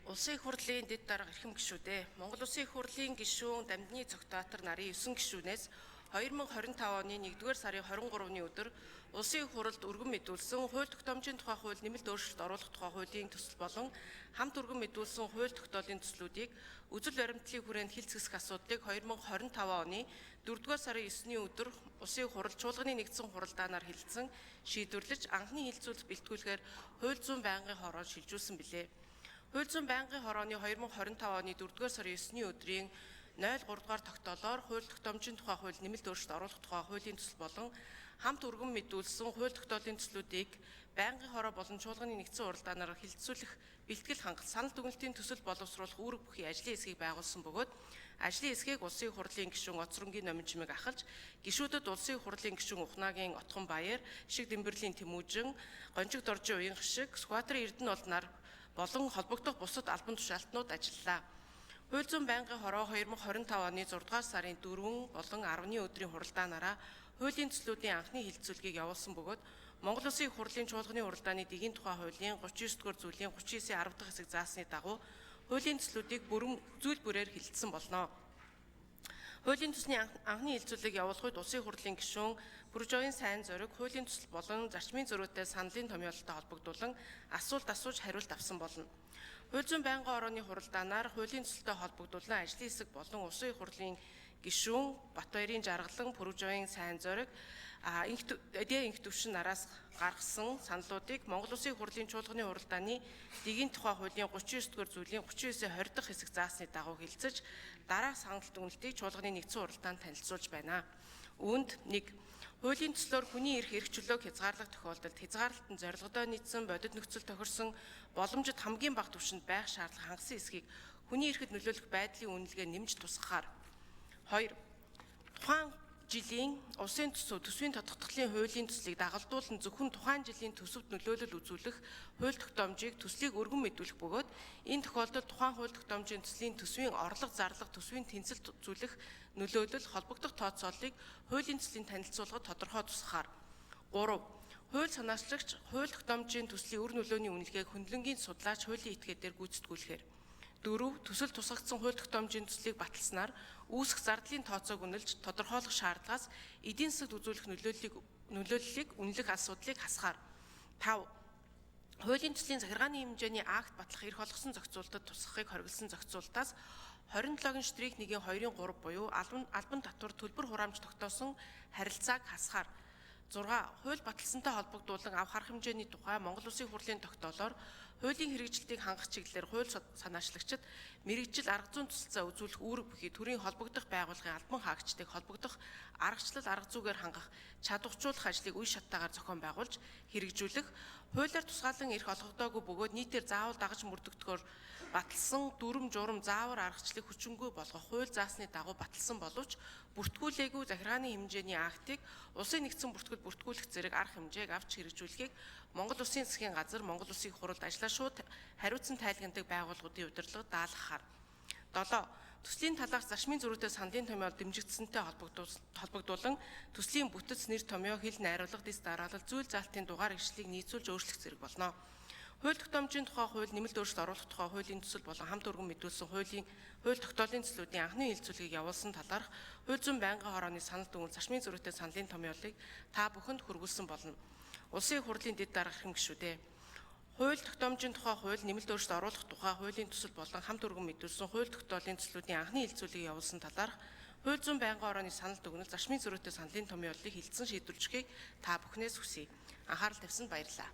Улсын их хурлын дэд дарга эрхэм гишүүдээ Монгол Улсын их хурлын гишүүн Дамжны цогтоотор нарын 9 гишүүнээс 2025 оны 1-р сарын 23-ны өдөр Улсын их хурлд өргөн мэдүүлсэн хууль тогтоомжийн тухай хууль нэмэлт өөрчлөлт оруулах тухай хуулийн төсөл болон хамт өргөн мэдүүлсэн хууль тогтоолын төслүүдийг үзэл баримтлалын хүрээнд хилцэх асуудлыг 2025 оны 4-р сарын 9-ний өдөр Улсын их хурл чуулганы нэгдсэн хуралдаанаар хэлэлцэн шийдвэрлэж анхны хилцүүлэлт бэлтгүүлэхээр хууль зүйн байнгын хороо шилжүүлсэн билээ. Хууль зүйн байнгын хорооны 2025 оны 4-р сарын 9-ний өдрийн 03-р тогтоолоор хууль тогтоомжийн тухай хууль нэмэлт өөрчлөлт оруулах тухай хуулийн төсөл болон хамт өргөн мэдүүлсэн хууль тогтоолын төслүүдийг байнгын хороо болон чуулганы нэгдсэн хуралдаанаар хилцүүлэх бэлтгэл хангах санал дүгнэлтийн төсөл боловсруулах үүрэг бүхий ажлын хэсгийг байгуулсан бөгөөд ажлын хэсгийг Улсын их хурлын гишүүн Оцронгийн номин чимээг ахалж гишүүдэд Улсын их хурлын гишүүн Ухнагийн Отхон Баяр, Шиг Дэмбэрлийн Тэмүүжин, Гончиг Доржин Уянх шиг, Сүхбаатарын Эрдэнэ олнаар болон холбогдох бусад албан тушаалтнууд ажиллалаа. Хууль зүйн байнгын хороо 2025 оны 6-р сарын 4 болон 10-ны өдрийн хуралдаанаараа хуулийн төслүүдийн анхны хилцүүлгийг явуулсан бөгөөд Монгол Улсын их хурлын чуулганы хуралдааны дэгийн тухай хуулийн 39-р зүйлийн 39-ийн 10 дахь хэсэг заасны дагуу хуулийн төслүүдийг зүйл бүрээр хилцсэн болно. Хуулийн төсний анхны хилцүүлгийг явуулахад Улсын их хурлын гишүүн Бүржойн сайн зориг хуулийн төсөл болон зарчмын зөрүүтэй саналын томьёололтой холбогдуулан асуулт асууж хариулт авсан болно. Хууль зүйн байнгын хорооны хуралдаанаар хуулийн төсөлтэй холбогдуулан ажлын хэсэг болон Улсын их хурлын гишүүн Батбаярын Жаргалан, Бүржойн сайн зориг инх төвшин нараас гаргасан саналуудыг Монгол Улсын их хурлын чуулганы хуралдааны дэгийн тухай хуулийн 39-р зүйлийн 39-ийн 20 дахь хэсэг заасны дагуу хэлэлцэж дараах санал дүгнэлтийг чуулганы нэгдсэн хуралдаанд танилцуулж байна. Үүнд 1. Хуулийн төслөөр хүний эрх чөлөөг хязгаарлах тохиолдолд хязгаарлалтанд зорилгодоо нийцсэн бодит нөхцөл тохирсон боломжит хамгийн бага түвшинд байх шаардлага хангасан эсхийг хүний эрхэд нөлөөлөх байдлын үнэлгээ нэмж тусгахаар 2. Тухайн жилийн улсын төсвийн тодтогдлын хуулийн төслийг дагалдуулан зөвхөн тухайн жилийн төсөвт нөлөөлөл үзүүлэх хууль тогтоомжийг төслийг өргөн мэдүүлэх бөгөөд энэ тохиолдолд тухайн хууль тогтоомжийн төсвийн орлого зарлага төсвийн тэнцэлд үзүүлэх нөлөөлөл холбогдох тооцооллыг хуулийн төслийн танилцуулгад тодорхой тусгахаар 3. Хууль санаачлагч хууль тогтоомжийн төслийн өр нөлөөний үнэлгээг хөндлөнгийн судлаач хуулийн этгээдээр гүйцэтгүүлэхээр 4. Төсөл тусгагдсан хууль тогтоомжийн төслийг баталснаар үүсэх зардлын тооцоог үнэлж тодорхойлох шаардлагаас эдийн засагт үзүүлэх нөлөөллийг үнэлэх асуудлыг хасгаар 5. Хуулийн төслийн захиргааны хэмжээний акт батлах эрх олгосон зохицуулалтад тусгахыг хориглосон зохицуулалтаас 27 штрих 1-ийн 2-ын 3 буюу албан татвар төлбөр хураамж тогтоосон харилцааг хасгаар 6. Хууль баталсантай холбогдуулан авах арга хэмжээний тухай Монгол Улсын их хурлын тогтоолоор хуулийн хэрэгжилтийг хангах чиглэлээр хууль санаачлагчид мэрэгжил арга зүйн төсөлцөө үзүүлэх үүрэг бүхий төрийн холбогдох байгууллагын албан хаагчдыг холбогдох аргачлал арга зүйгээр хангах чадваржуулах ажлыг үе шаттайгаар зохион байгуулж хэрэгжүүлэх хуулиар тусгаалan эрх олгогдоогүй бөгөөд нийтээр заавал дагаж мөрдөгдөхөөр баталсан дүрм журам заавар аргачлалыг хүчингүй болгох хууль заасны дагуу баталсан боловч бүртгүүлээгүй захиргааны хэмжээний актыг улсын нэгдсэн бүртгүүлэх зэрэг арга хэмжээг авч хэрэгжүүлэхийг Монгол Улсын засгийн газар Монгол Улсын их хуралд ажлаа шууд хариуцсан тайлгнадаг байгууллагуудын удирдлага даалгахаар 7. Төслийн талаарх зарчмын зөрүүтэй саналын томьёол дэмжигдсэнтэй холбогдуулан төслийн бүтэц нэр томьёо хэл найруулга дэс дараалал зүйл заалтын дугаар ишлэлийг нийцүүлж өөрчлөх зэрэг болно. Хууль тогтоомжийн тухай хууль нэмэлт өөрчлөлт оруулах тухай хуулийн төсөл болон хамт өргөн мэдүүлсэн хууль тогтоолын төслүүдийн анхны хилцүүлгийг явуулсан талаарх хууль зүйн байнгын хорооны санал дүгнэлт зарчмын зөрүүтэй саналын томьёолыг та бүхэнд хүргүүлсэн болно. Улсын их хурлын дэд дарга эрхэм гишүүдээ хууль тогтоомжийн тухай хууль нэмэлт өөрчлөлт оруулах тухай хуулийн төсөл болон хамт өргөн мэдүүлсэн хууль тогтоолын төслүүдийн анхны хилцүүлгийг явуулсан талаарх хууль зүйн байнгын хорооны санал дүгнэлт зарчмын зөрүүтэй саналын томьёолыг хилцэн шийдвэрлэхийг та бүхнээс хүсье. Анхаарал тавьсанд баярлалаа.